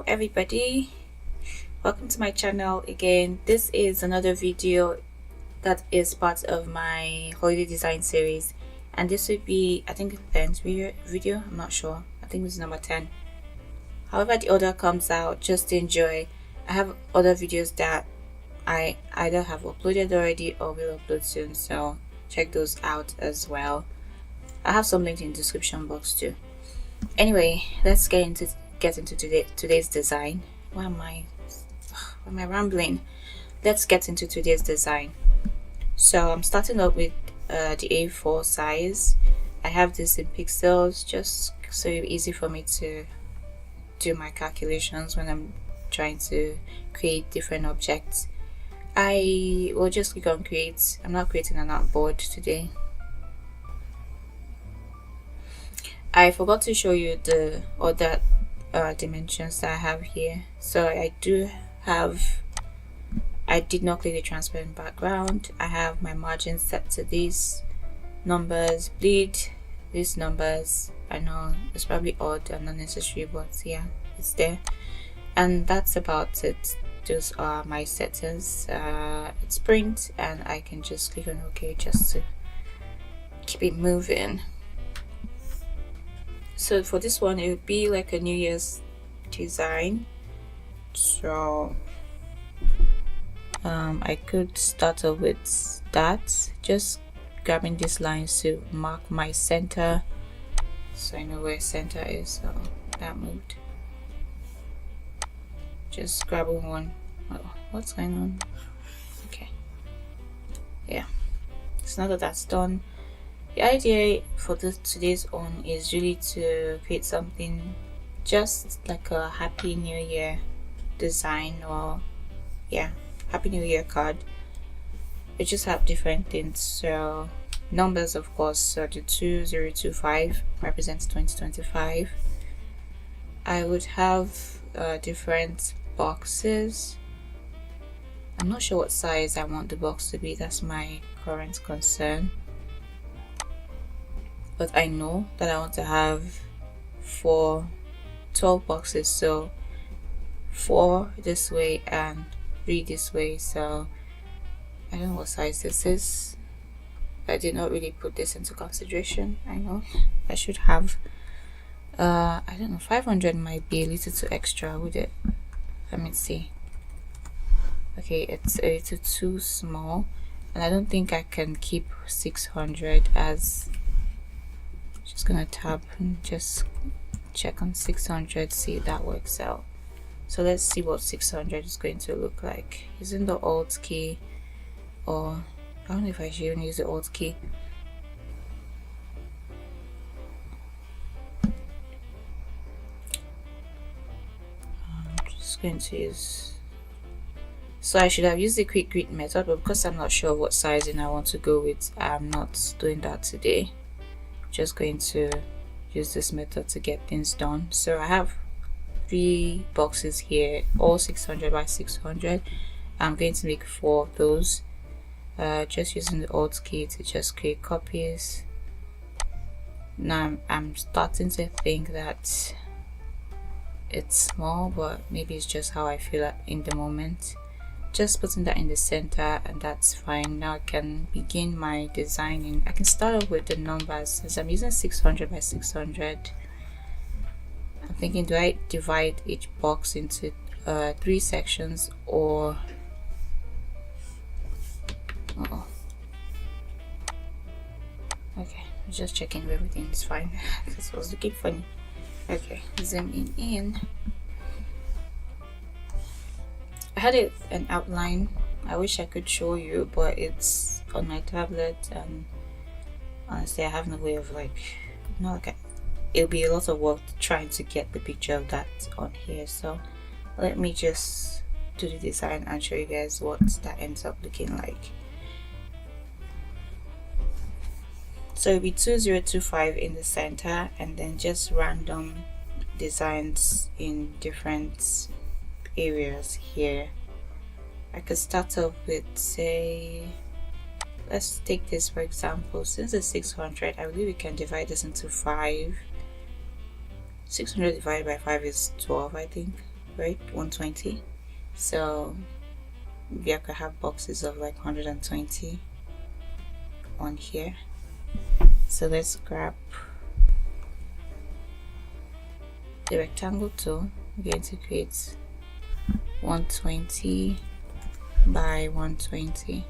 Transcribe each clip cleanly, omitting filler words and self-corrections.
everybody, welcome to my channel again. This is another video that is part of my holiday design series, and this would be, I think, the 10th video. I'm not sure. I think this is number 10. However the order comes out, just enjoy. I have other videos that I either have uploaded already or will upload soon, so check those out as well. I have some links in the description box too. Anyway, let's get into today's design. Why am I rambling? Let's get into today's design. So I'm starting up with the A4 size. I have this in pixels just so it's easy for me to do my calculations when I'm trying to create different objects. I will just click on create. I'm not creating an artboard today. I forgot to show you the other dimensions that I have here. So I did not click the transparent background. I have my margin set to these numbers, bleed these numbers. I know it's probably odd and unnecessary, but yeah, it's there, and that's about it. Those are my settings. It's print, and I can just click on OK just to keep it moving. So for this one, it would be like a New Year's design. So I could start off with that, just grabbing these lines to mark my center, so I know where center is. So that moved. Just grabbing one. Oh, what's going on? Okay, yeah, it's now that that's done. The idea for today's own is really to create something just like a Happy New Year design, or yeah, Happy New Year card. We just have different things. So numbers, of course. So the 2025 represents 2025. I would have different boxes. I'm not sure what size I want the box to be. That's my current concern. But I know that I want to have 12 boxes, so 4 this way and 3 this way. So I don't know what size this is. I did not really put this into consideration. I know I should have I don't know, 500 might be a little too extra, would it? Let me see. Okay, it's a little too small, and I don't think I can keep 600 as. Just gonna tab and just check on 600, see if that works out. So let's see what 600 is going to look like using the Alt key, or I don't know if I should even use the Alt key. I'm just going to use, so I should have used the quick grid method, but because I'm not sure what sizing I want to go with, I'm not doing that today. Just going to use this method to get things done. So I have 3 boxes here, all 600 by 600. I'm going to make 4 of those, just using the Alt key to just create copies. Now I'm starting to think that it's small, but maybe it's just how I feel in the moment. Just putting that in the center, and that's fine. Now I can begin my designing. I can start off with the numbers. Since I'm using 600 by 600, I'm thinking, do I divide each box into 3 sections, or okay, I'm just checking if everything is fine. This was looking funny. Okay, zoom in. I had an outline. I wish I could show you, but it's on my tablet, and honestly I have no way of it'll be a lot of work trying to get the picture of that on here. So let me just do the design and show you guys what that ends up looking like. So it'll be 2025 in the center, and then just random designs in different areas here. I could start off with, say, let's take this for example. Since it's 600, I believe we can divide this into 5. 600 divided by 5 is 12, I think. right? 120. So maybe I could have boxes of like 120 on here. So let's grab the rectangle tool. I'm going to create 120 by 120.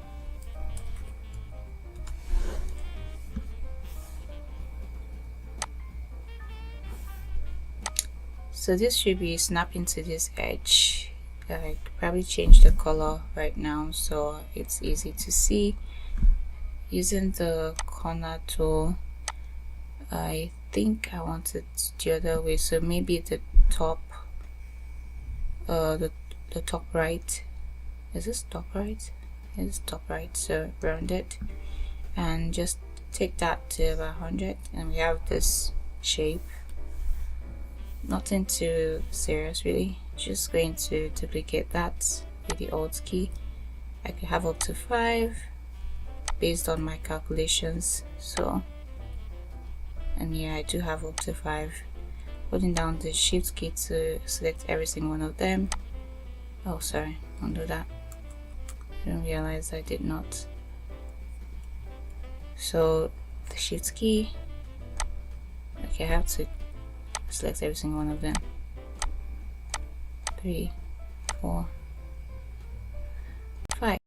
So this should be snapping to this edge. I could probably change the color right now so it's easy to see. Using the corner tool, I think I want it the other way, so maybe the top, the top right. Is this top right? It's top right, so round it and just take that to about 100, and we have this shape. Nothing too serious really, just going to duplicate that with the Alt key. I could have up to 5 based on my calculations. So, and yeah, I do have up to 5. Holding down the Shift key to select every single one of them. Oh sorry, undo that. I didn't realize I did not. So the Shift key, okay, I have to select every single one of them. 3, 4, 5,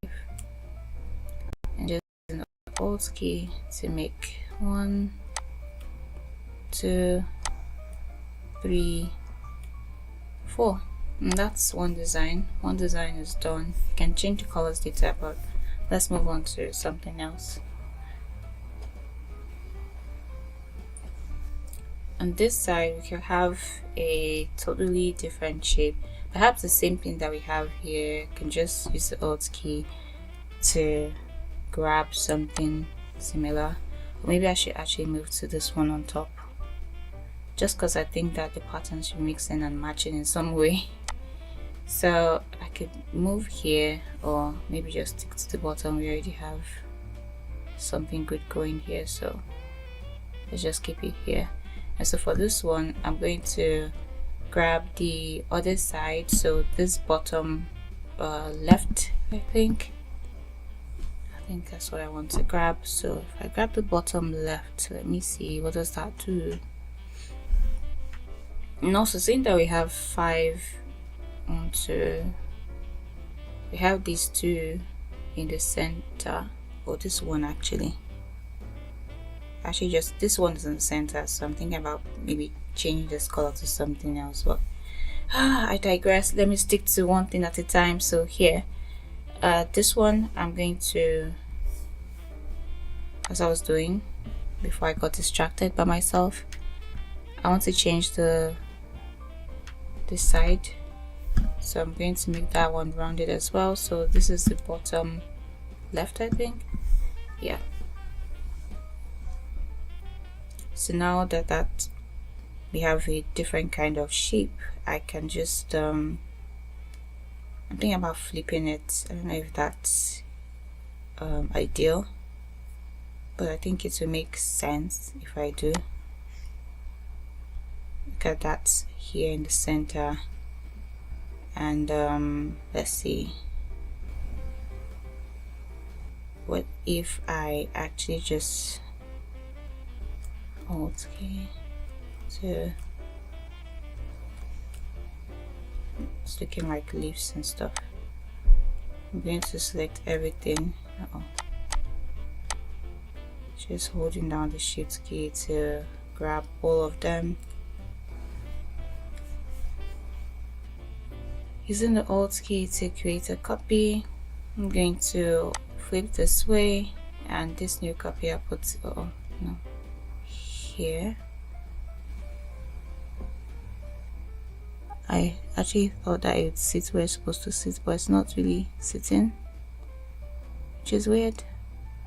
and just using the Alt key to make 1, 2, 3, 4. And that's one design. One design is done. You can change the colors later, but let's move on to something else. On this side, we can have a totally different shape. Perhaps the same thing that we have here. You can just use the Alt key to grab something similar. Or maybe I should actually move to this one on top, just because I think that the patterns should mix in and matching in some way. So I could move here, or maybe just stick to the bottom. We already have something good going here, so let's just keep it here. And so for this one, I'm going to grab the other side, so this bottom left, I think that's what I want to grab. So if I grab the bottom left, let me see, what does that do? And also, seeing that we have 5 onto, we have these 2 in the center, or this one actually just this one is in the center, so I'm thinking about maybe changing this color to something else, but I digress. Let me stick to one thing at a time. So here, this one I'm going to, as I was doing before I got distracted by myself, I want to change this side, so I'm going to make that one rounded as well. So this is the bottom left, I think. Yeah. So now that we have a different kind of shape, I can just I'm thinking about flipping it. I don't know if that's ideal, but I think it will make sense if I do. Look at that here in the center, and let's see, what if I actually just Alt key to, it's looking like leaves and stuff. I'm going to select everything. Just holding down the Shift key to grab all of them. Using the Alt key to create a copy, I'm going to flip this way, and this new copy I put here. I actually thought that it would sit where it's supposed to sit, but it's not really sitting, which is weird.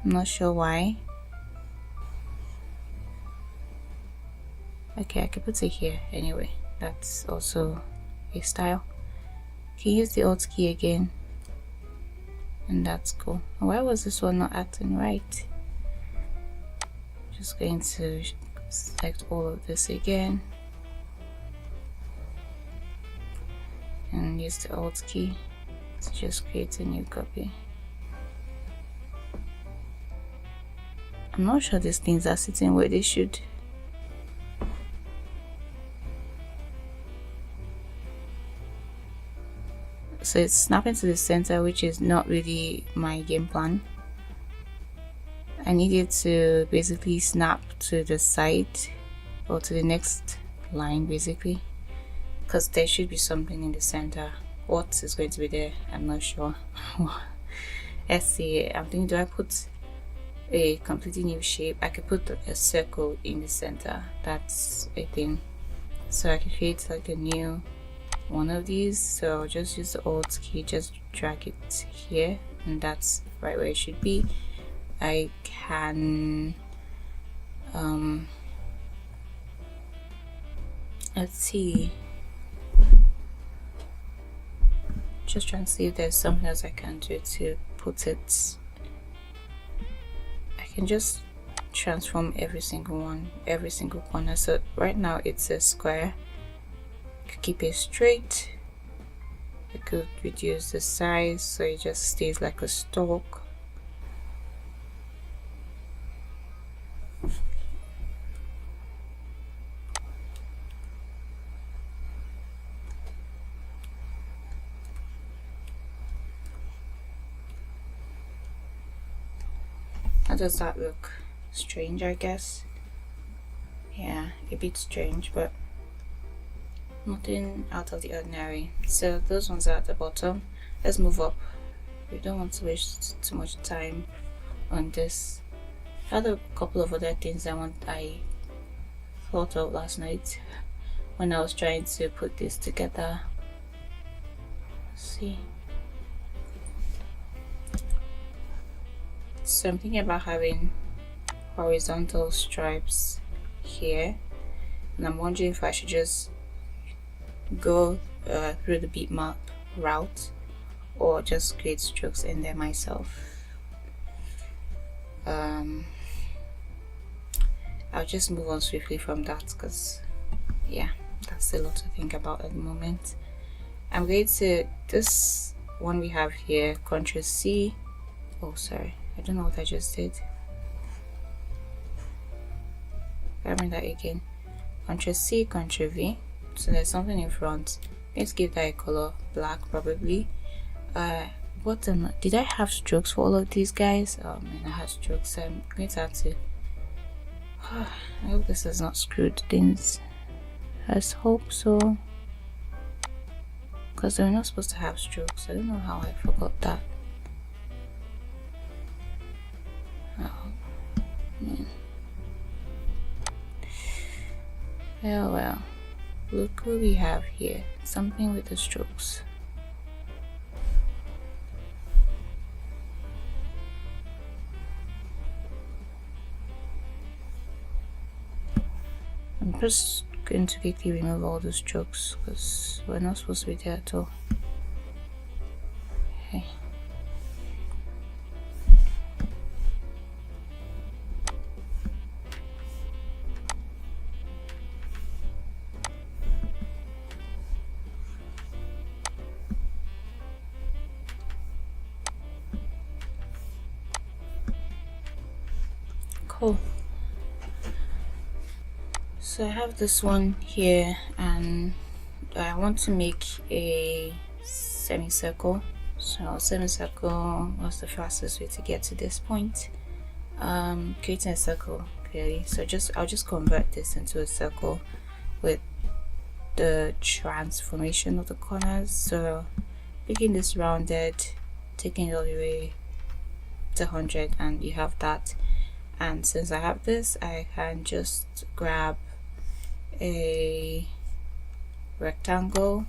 I'm not sure why. Okay, I can put it here anyway. That's also a style. Can use the Alt key again, and that's cool. Why was this one not acting right? Just going to select all of this again, use the Alt key to just create a new copy. I'm not sure these things are sitting where they should. So it's snapping to the center, which is not really my game plan. I need it to basically snap to the side or to the next line basically, because there should be something in the center. What is going to be there, I'm not sure. Let's see. I'm thinking, do I put a completely new shape? I could put a circle in the center. That's a thing. So I could create like a new one of these. So I'll just use the Alt key, just drag it here, and that's right where it should be. I can let's see, just trying to see if there's something else I can do to put it. I can just transform every single one, every single corner. So right now it's a square. I could keep it straight. I could reduce the size so it just stays like a stalk. How does that look? Strange, I guess. Yeah, a bit strange, but nothing out of the ordinary. So those ones are at the bottom. Let's move up. We don't want to waste too much time on this. I had a couple of other things I thought of last night when I was trying to put this together. Let's see. So I'm thinking about having horizontal stripes here, and I'm wondering if I should just go through the bitmap route or just create strokes in there myself. I'll just move on swiftly from that because yeah, that's a lot to think about at the moment. I'm going to, this one we have here, Ctrl C, oh sorry, I don't know what I just did. Grabbing that again. Ctrl C, Ctrl V. So there's something in front. Let's give that a color black probably. Did I have strokes for all of these guys? Oh man, I had strokes. So I'm going to have to. I hope this has not screwed things. Let's hope so. Because they're not supposed to have strokes. I don't know how I forgot that. Oh man. Well, look who we have here. Something with the strokes. I'm just going to quickly remove all the strokes because we're not supposed to be there at all. Okay. Cool. So I have this one here and I want to make a semicircle. So semicircle was the fastest way to get to this point. Creating a circle clearly. So I'll just convert this into a circle with the transformation of the corners. So making this rounded, taking it all the way to 100, and you have that. And since I have this, I can just grab a rectangle,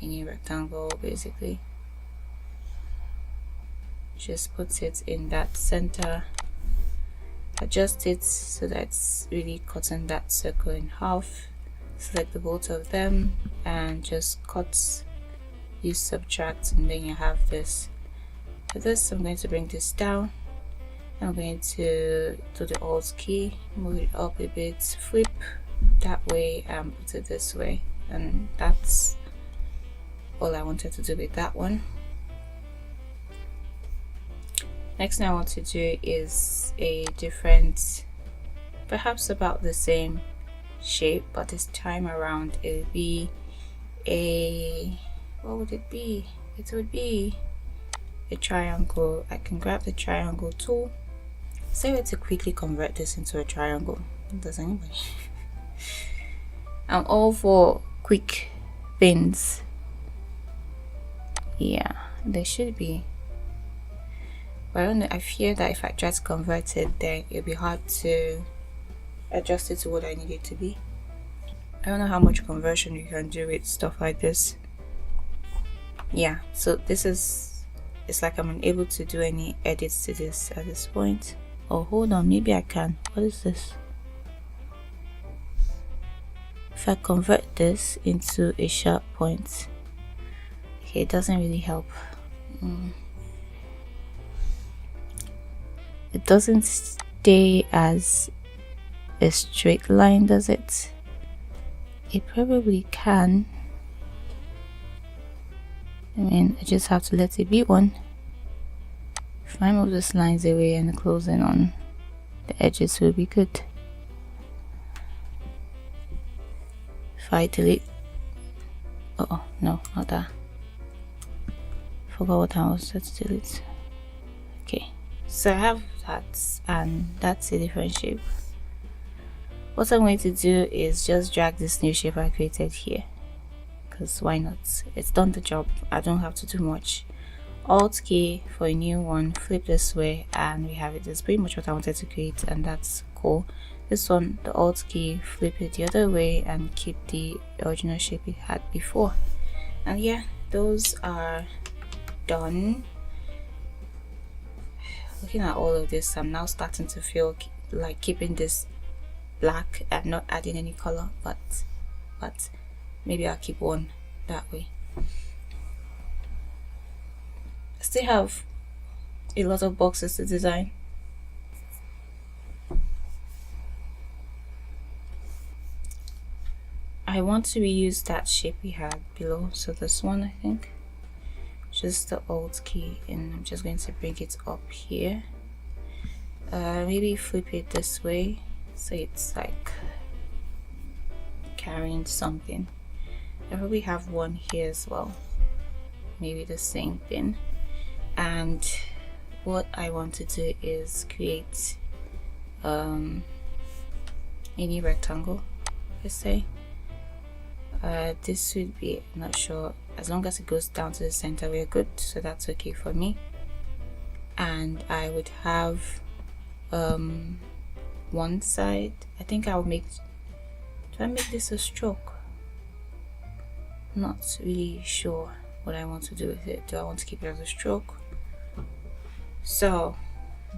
any rectangle basically, just put it in that center, adjust it so that it's really cutting that circle in half, select the both of them and just cut, use subtract, and then you have this. For this I'm going to bring this down. I'm going to do the Alt key, move it up a bit, flip that way and put it this way, and that's all I wanted to do with that one. Next thing I want to do is a different, perhaps about the same shape, but this time around it would be a, what would it be? It would be a triangle. I can grab the triangle tool. Say to quickly convert this into a triangle. Does anybody? I'm all for quick things. Yeah, there should be. But I don't know, I fear that if I try to convert it, then it'll be hard to adjust it to what I need it to be. I don't know how much conversion you can do with stuff like this. Yeah, so this is, it's like I'm unable to do any edits to this at this point. Oh, hold on, maybe I can. What is this? If I convert this into a sharp point, okay, it doesn't really help. It doesn't stay as a straight line, does it? It probably can. I mean, I just have to let it be one. If I move these lines away and close in on the edges, will be good. If I delete, oh no, not that. Forgot what I was set to delete. Okay, so I have that, and that's a different shape. What I'm going to do is just drag this new shape I created here, because why not? It's done the job. I don't have to do much. Alt key for a new one, flip this way, and we have it. It's pretty much what I wanted to create, and that's cool. This one, the Alt key, flip it the other way and keep the original shape it had before. And yeah, those are done. Looking at all of this, I'm now starting to feel like keeping this black and not adding any color, but maybe I'll keep one that way. I still have a lot of boxes to design. I want to reuse that shape we had below, so this one, I think, just the Alt key, and I'm just going to bring it up here. Maybe flip it this way so it's like carrying something. I probably have one here as well, maybe the same thing. And what I want to do is create any rectangle, let's say. This would be, I'm not sure, as long as it goes down to the center we're good, so that's okay for me. And I would have one side, I think I'll make, do I make this a stroke? I'm not really sure what I want to do with it. Do I want to keep it as a stroke? So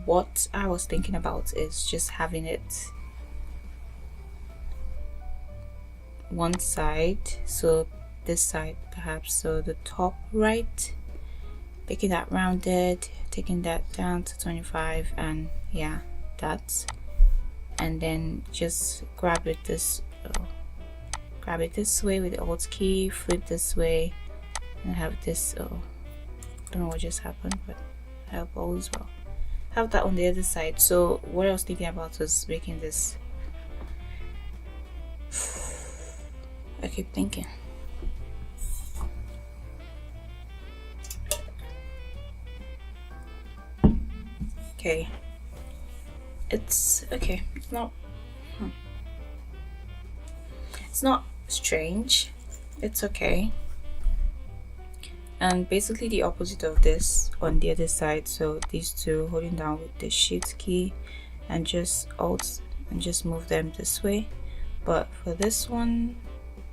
what I was thinking about is just having it one side, so this side perhaps, so the top right, making that rounded, taking that down to 25, and yeah, that's, and then just grab it this way with the Alt key, flip this way, and have this, don't know what just happened, but I hope all is well. Have that on the other side. So what I was thinking about was making this, I keep thinking, okay, it's okay, it's not it's not strange, it's okay. And basically the opposite of this on the other side, so these two, holding down with the Shift key and just Alt and just move them this way. But for this one,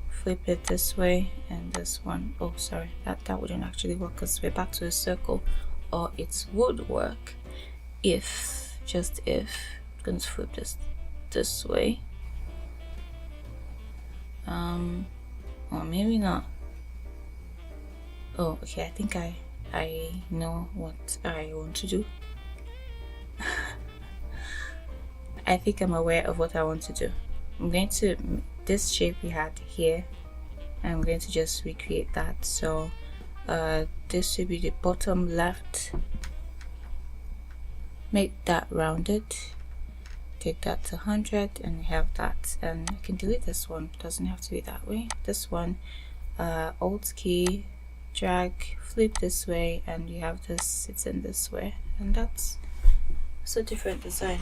flip it this way, and this one, oh sorry, that wouldn't actually work because we're back to a circle, or it would work if, just if, I'm going to flip this way, or maybe not. Oh, okay, I think I know what I want to do. I think I'm aware of what I want to do. I'm going to, this shape we had here, I'm going to just recreate that. So this should be the bottom left. Make that rounded, take that to 100, and we have that. And I can delete this one, it doesn't have to be that way. This one, alt key, drag, flip this way, and you have this, it's in this way, and that's a different design.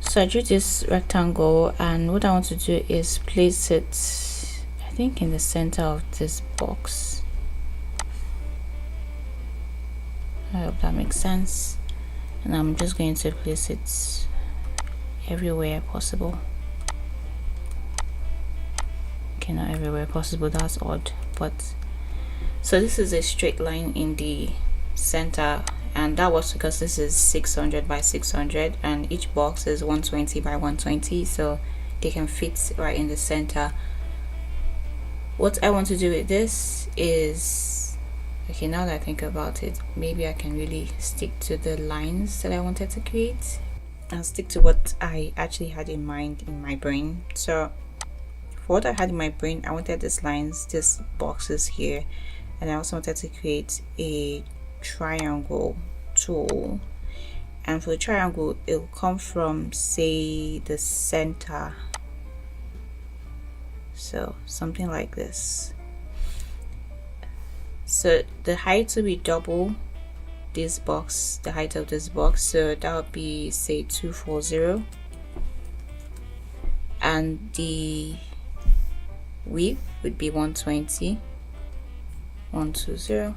So I drew this rectangle, and what I want to do is place it, I think, in the center of this box. I hope that makes sense. And I'm just going to place it everywhere possible. Okay, not everywhere possible, that's odd, but so this is a straight line in the center, and that was because this is 600 by 600 and each box is 120 by 120, so they can fit right in the center. What I want to do with this is, okay, now that I think about it, maybe I can really stick to the lines that I wanted to create and stick to what I actually had in mind in my brain. So for what I had in my brain, I wanted these lines, these boxes here, and I also wanted to create a triangle tool, and for the triangle it will come from, say, the center, so something like this. So the height will be double this box, the height of this box, so that would be, say, 240, and the width would be 120. 120.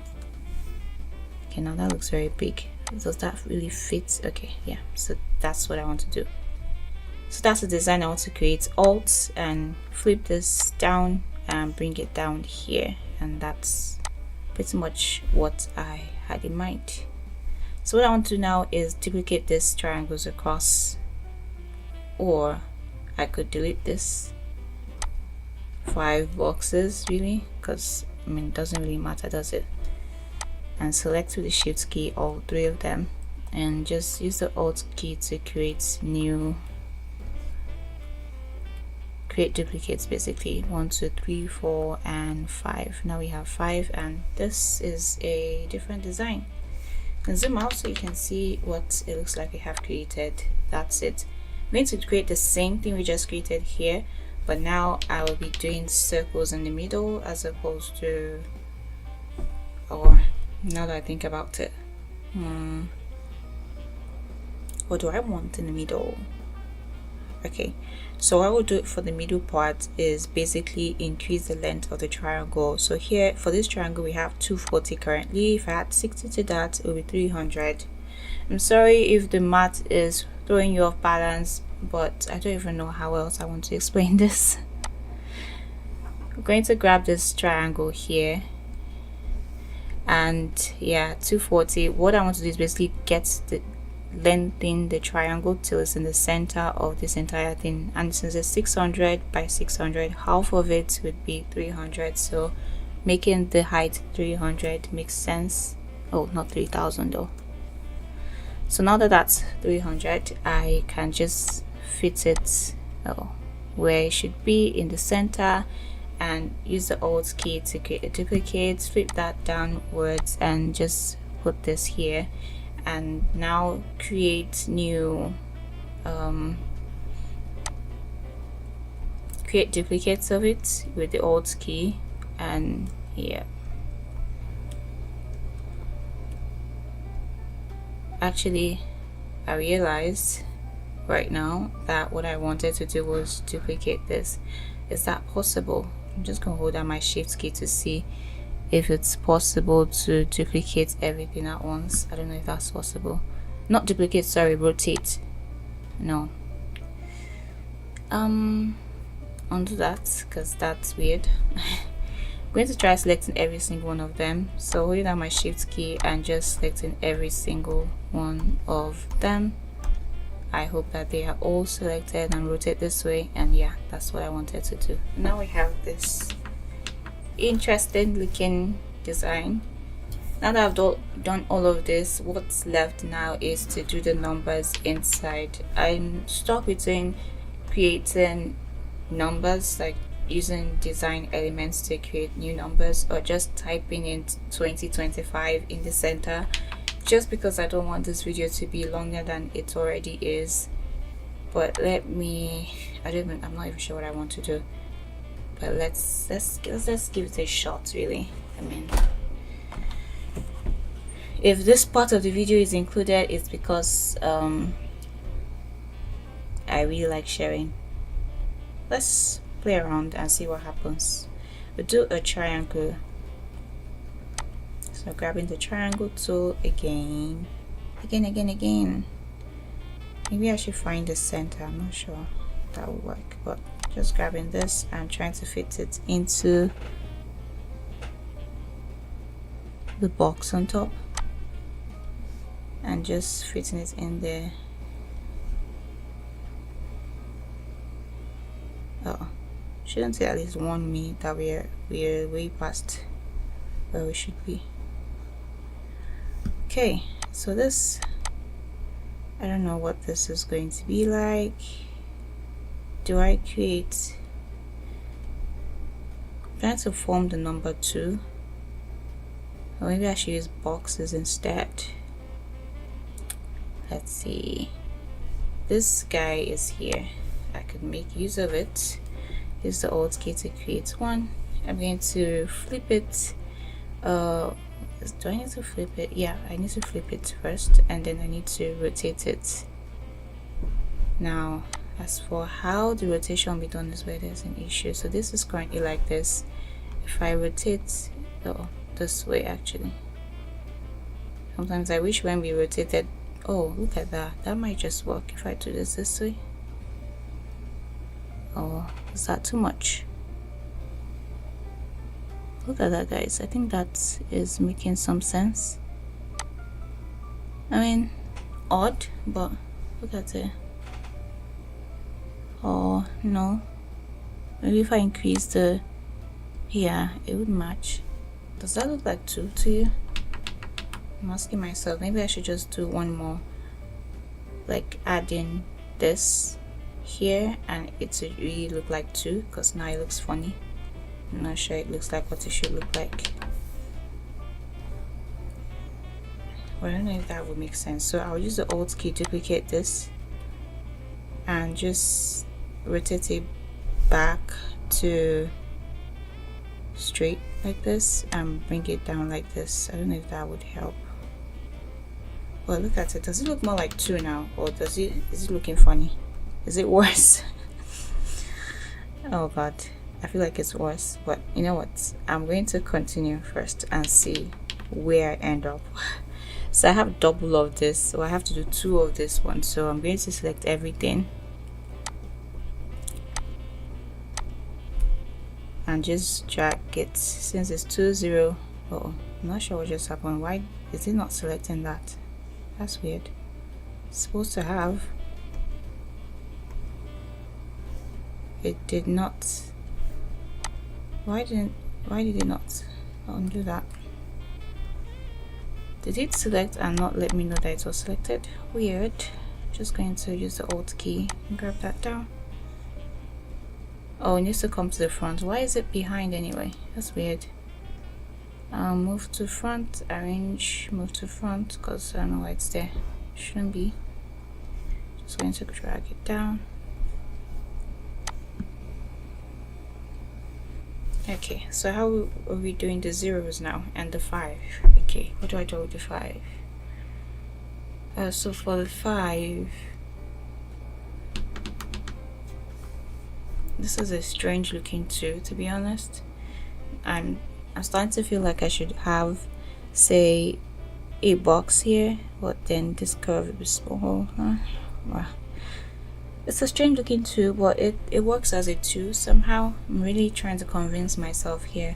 Okay, now that looks very big. Does that really fit? Okay, yeah, so that's what I want to do. So that's the design I want to create. Alt and flip this down and bring it down here, and that's pretty much what I had in mind. So what I want to do now is duplicate these triangles across, or I could delete this 5 boxes, really, because I mean, it doesn't really matter, does it? And select with the shift key all 3 of them, and just use the alt key to create duplicates, basically 1, 2, 3, 4, and 5. Now we have 5, and this is a different design. You can zoom out so you can see what it looks like we have created. That's it. I'm going to create the same thing we just created here, but now I will be doing circles in the middle as opposed to, or now that I think about it, what do I want in the middle? Okay, so what I will do for the middle part is basically increase the length of the triangle. So here for this triangle we have 240 currently. If I add 60 to that, it will be 300. I'm sorry if the math is throwing you off balance, but I don't even know how else I want to explain this. I'm going to grab this triangle here, and yeah, 240. What I want to do is basically lengthen the triangle till it's in the center of this entire thing, and since it's 600 by 600, half of it would be 300, so making the height 300 makes sense. Oh, not 3000 though. So now that that's 300, I can just fit it where it should be, in the center, and use the alt key to create a duplicate, flip that downwards, and just put this here, and now create new create duplicates of it with the alt key, and yeah, actually I realized right now that what I wanted to do was duplicate this. Is that possible? I'm just gonna hold down my shift key to see if it's possible to duplicate everything at once. I don't know if that's possible. Not duplicate, sorry, rotate. No. Undo that, because that's weird. I'm going to try selecting every single one of them. So holding down my shift key and just selecting every single one of them. I hope that they are all selected, and rotate this way, and yeah, that's what I wanted to do. Now we have this interesting looking design. Now that I've done all of this, what's left now is to do the numbers inside. I'm stuck between creating numbers, like using design elements to create new numbers, or just typing in 2025 in the center, just because I don't want this video to be longer than it already is. But let me, I'm not even sure what I want to do, but let's give it a shot, really. I mean, if this part of the video is included, it's because I really like sharing. Let's play around and see what happens. We'll do a triangle. So grabbing the triangle tool again. Maybe I should find the center. I'm not sure that will work, but just grabbing this and trying to fit it into the box on top and just fitting it in there. Oh, shouldn't it at least warn me that we're way past where we should be? Okay, so this, I don't know what this is going to be like. Do I create, I'm trying to form the number 2, or maybe I should use boxes instead. Let's see, this guy is here. I could make use of it. Use the Alt key to create one. I'm going to flip it. Do I need to flip it? Yeah, I need to flip it first, and then I need to rotate it. Now, as for how the rotation will be done is where there's an issue. So this is currently like this. If I rotate, this way actually. Sometimes I wish when we rotated, oh, look at that. That might just work if I do this way. Oh, is that too much? Look at that, guys. I think that is making some sense. I mean, odd, but look at it. Oh no, maybe if I increase the, yeah, it would match. Does that look like 2 to you? I'm asking myself. Maybe I should just do one more, like adding this here, and it should really look like 2, because now it looks funny. I'm not sure it looks like what it should look like. Well, I don't know if that would make sense. So I'll use the Alt key, duplicate this, and just rotate it back to straight like this, and bring it down like this. I don't know if that would help. Well, look at it. Does it look more like 2 now, or is it looking funny? Is it worse? Oh god, I feel like it's worse, but you know what, I'm going to continue first and see where I end up. So I have double of this, so I have to do 2 of this one. So I'm going to select everything and just drag it. Since it's 2 0, oh, I'm not sure what just happened. Why is it not selecting that? That's weird. It's supposed to have. It did not. Why did it not undo that? Did it select and not let me know that it was selected? Weird. Just going to use the Alt key and grab that down. Oh, it needs to come to the front. Why is it behind anyway? That's weird. Move to front, arrange, move to front, because I don't know why it's there. Shouldn't be. Just going to drag it down. Okay, so how are we doing the zeros now and the 5? Okay, what do I do with the 5? So for the 5, this is a strange looking 2, to be honest. I'm starting to feel like I should have, say, a box here, but then this curve is small. Wow. It's a strange looking 2, but it works as a 2 somehow. I'm really trying to convince myself here.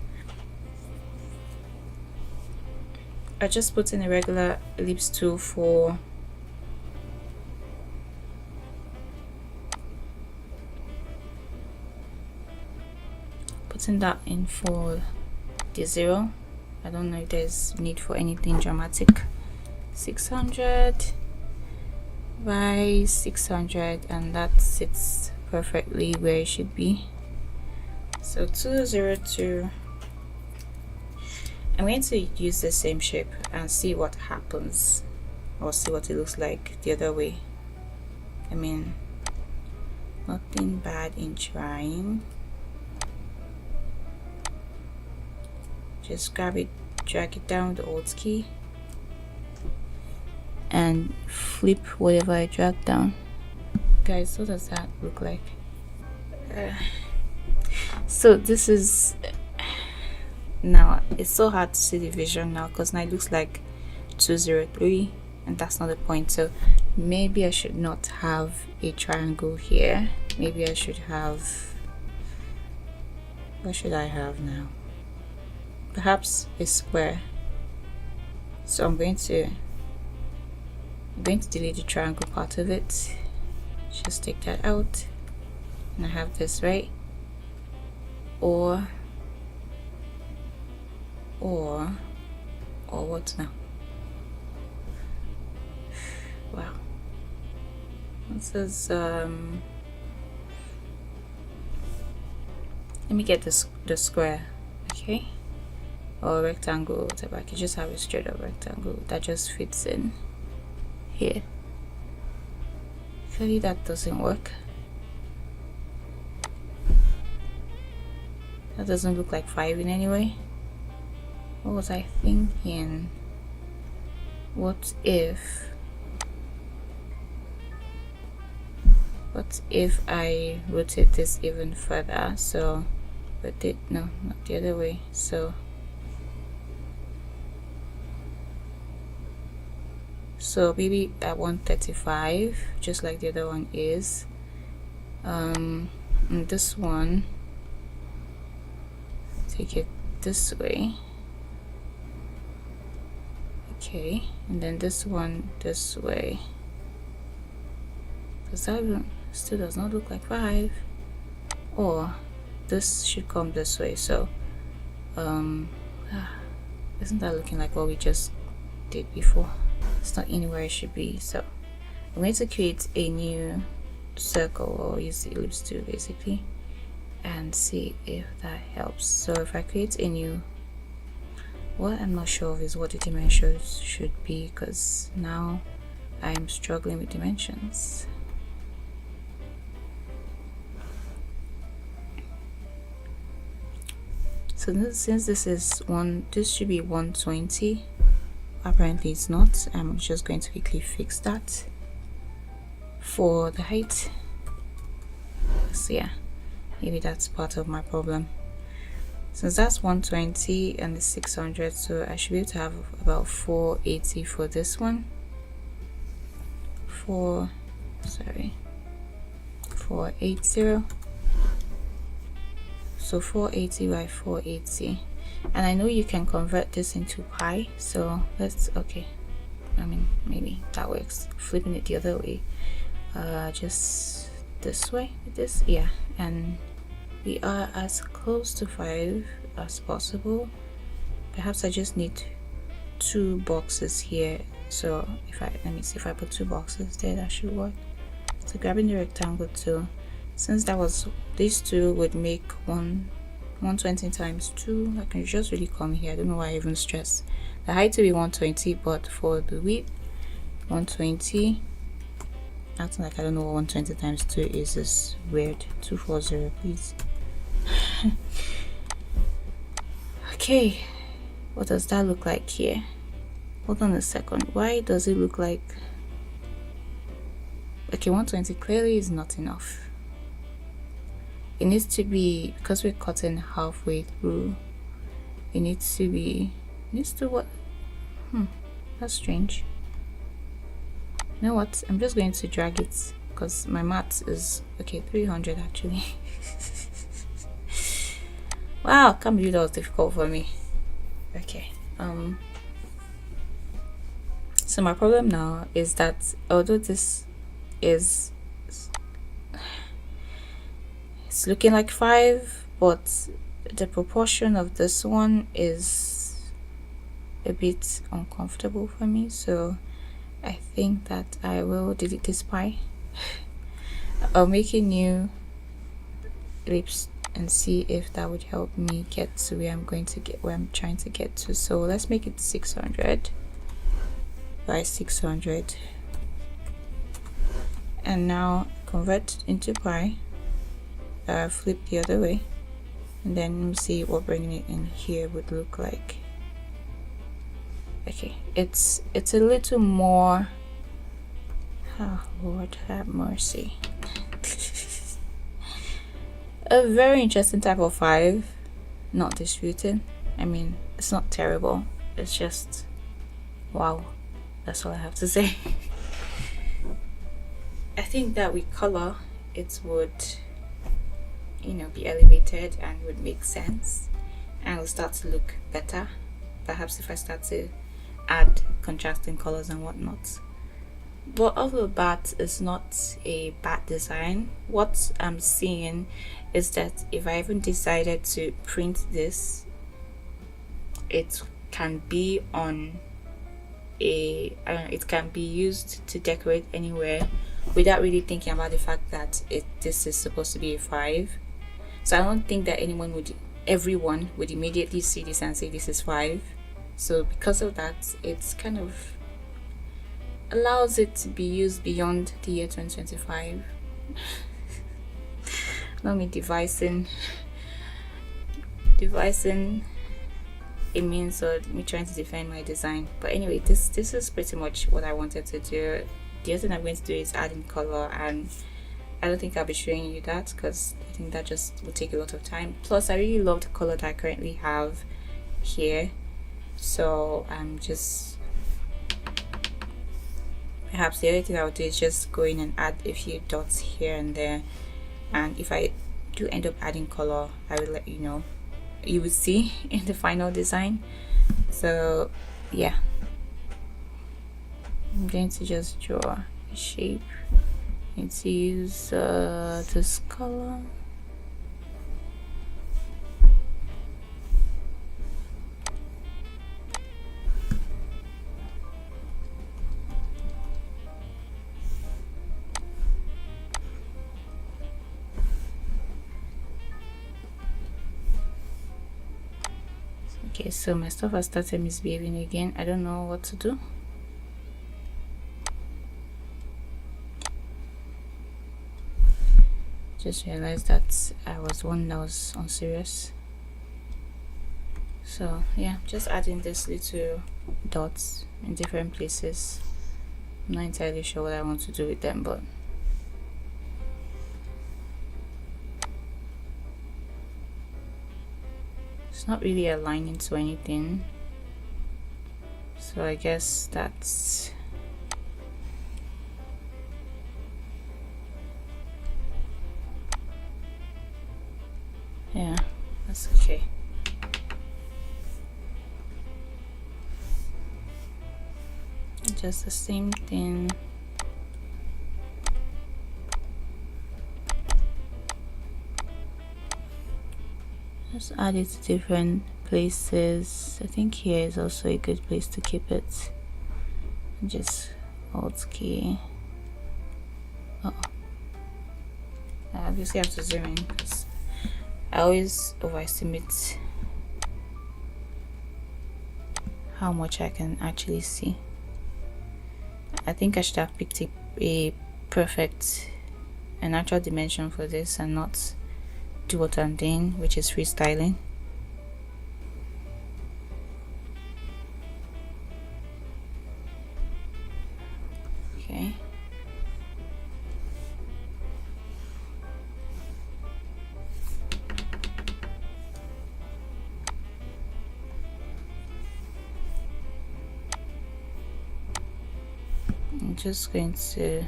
I just put in a regular ellipse tool for putting that in for the 0. I don't know if there's need for anything dramatic. 600 by 600, and that sits perfectly where it should be. So 202. I'm going to use the same shape and see what happens, or see what it looks like the other way. I mean, nothing bad in trying. Just grab it, drag it down with the Alt key, and flip whatever I drag down. Guys, what does that look like? So this is, now it's so hard to see the vision now because now it looks like 203, and that's not the point. So maybe I should not have a triangle here. Maybe I should have, what should I have now? Perhaps a square. So I'm going to delete the triangle part of it. Just take that out, and I have this, right? Or what now? Wow, this is let me get this, the square, okay, or rectangle, whatever. I could just have a straight up rectangle that just fits in here. Clearly that doesn't work. That doesn't look like 5 in any way. What was I thinking? What if I rotate this even further? So rotate, no, not the other way. So maybe at 135, just like the other one is. And this one, take it this way, okay, and then this one this way. Does that still does not look like 5? Or this should come this way. So isn't that looking like what we just did before? It's not anywhere it should be. So I'm going to create a new circle, or use the ellipse tool basically, and see if that helps. So if I create a new, what I'm not sure of is what the dimensions should be, because now I'm struggling with dimensions. So since this is this should be 120. Apparently it's not. I'm just going to quickly fix that for the height. So yeah, maybe that's part of my problem. Since that's 120 and it's 600, so I should be able to have about 480 for this one. 480. So 480 by 480. And I know you can convert this into pi, so let's, okay, I mean, maybe that works. Flipping it the other way, just this way with this, yeah. And we are as close to 5 as possible. Perhaps I just need 2 boxes here. So if I, let me see, if I put 2 boxes there, that should work. So grabbing the rectangle tool, since that was, these two would make 120 times 2, I can just really come here. I don't know why I even stress. The height will be 120, but for the width 120. Acting like I don't know what 120 times 2 is weird. 240, please. Okay, what does that look like here? Hold on a second. Why does it look like, okay, 120 clearly is not enough. It needs to be, because we're cutting halfway through, it needs to be, what? That's strange. You know what, I'm just going to drag it, because my math is, okay, 300 actually. Wow, can't believe that was difficult for me. Okay, so my problem now is that although this is, it's looking like 5, but the proportion of this one is a bit uncomfortable for me, so I think that I will delete this pi. I'll make a new ellipse and see if that would help me get to where I'm trying to get to. So let's make it 600 by 600, and now convert into pi, flip the other way, and then see what bringing it in here would look like. Okay, it's a little more, oh Lord have mercy. A very interesting type of 5, not distributed. I mean, it's not terrible, it's just wow, that's all I have to say. I think that with color it would, you know, be elevated and would make sense and will start to look better, perhaps if I start to add contrasting colors and whatnot. But off the bat, it's not a bad design. What I'm seeing is that if I even decided to print this, it can be on a it can be used to decorate anywhere without really thinking about the fact that this is supposed to be a 5. So I don't think that everyone would immediately see this and say this is 5. So because of that, it's kind of allows it to be used beyond the year 2025. Not me devising a means of me trying to defend my design. But anyway, this is pretty much what I wanted to do. The other thing I'm going to do is add in color, and I don't think I'll be showing you that because I think that just will take a lot of time. Plus, I really love the color that I currently have here, so I'm just, perhaps the other thing I would do is just go in and add a few dots here and there, and if I do end up adding color, I will let you know. You would see in the final design. So yeah, I'm going to just draw a shape. I need to use this color. Okay, so my stuff has started misbehaving again. I don't know what to do. Just realized that I was one that was unserious. So yeah, just adding this little dots in different places. I'm not entirely sure what I want to do with them, but it's not really aligning to anything, so I guess that's yeah, that's okay. Just the same thing. Just add it to different places. I think here is also a good place to keep it. Just Alt key. I obviously have to zoom in because I always overestimate how much I can actually see. I think I should have picked a perfect, an actual dimension for this and not do what I'm doing, which is freestyling. Okay. I'm just going to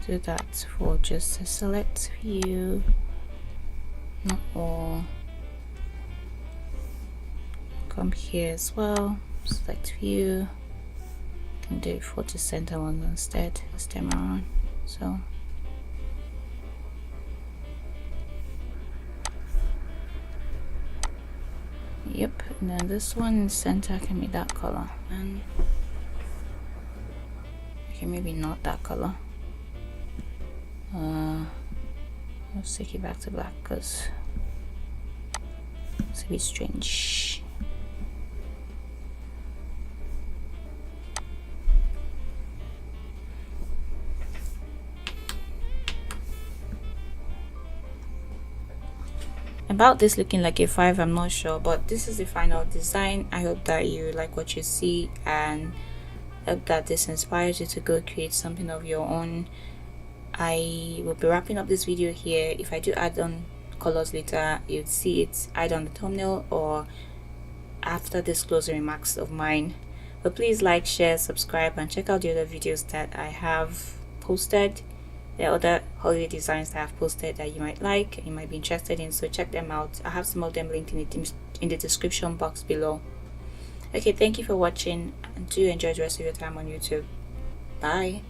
do that for just a select view, not all. Come here as well, select view. Can do it for the center one instead this time around. So yep, and then this one in the center can be that color, and okay, maybe not that color. Let's take it back to black because it's a bit strange. About this looking like a 5, I'm not sure, but this is the final design. I hope that you like what you see and hope that this inspires you to go create something of your own. I will be wrapping up this video here. If I do add on colors later, you'd see it either on the thumbnail or after this closing remarks of mine. But please like, share, subscribe, and check out the other videos that I have posted. There are other holiday designs that I've posted that you might like, you might be interested in, so check them out. I have some of them linked in the description box below. Okay, thank you for watching and do enjoy the rest of your time on YouTube. Bye.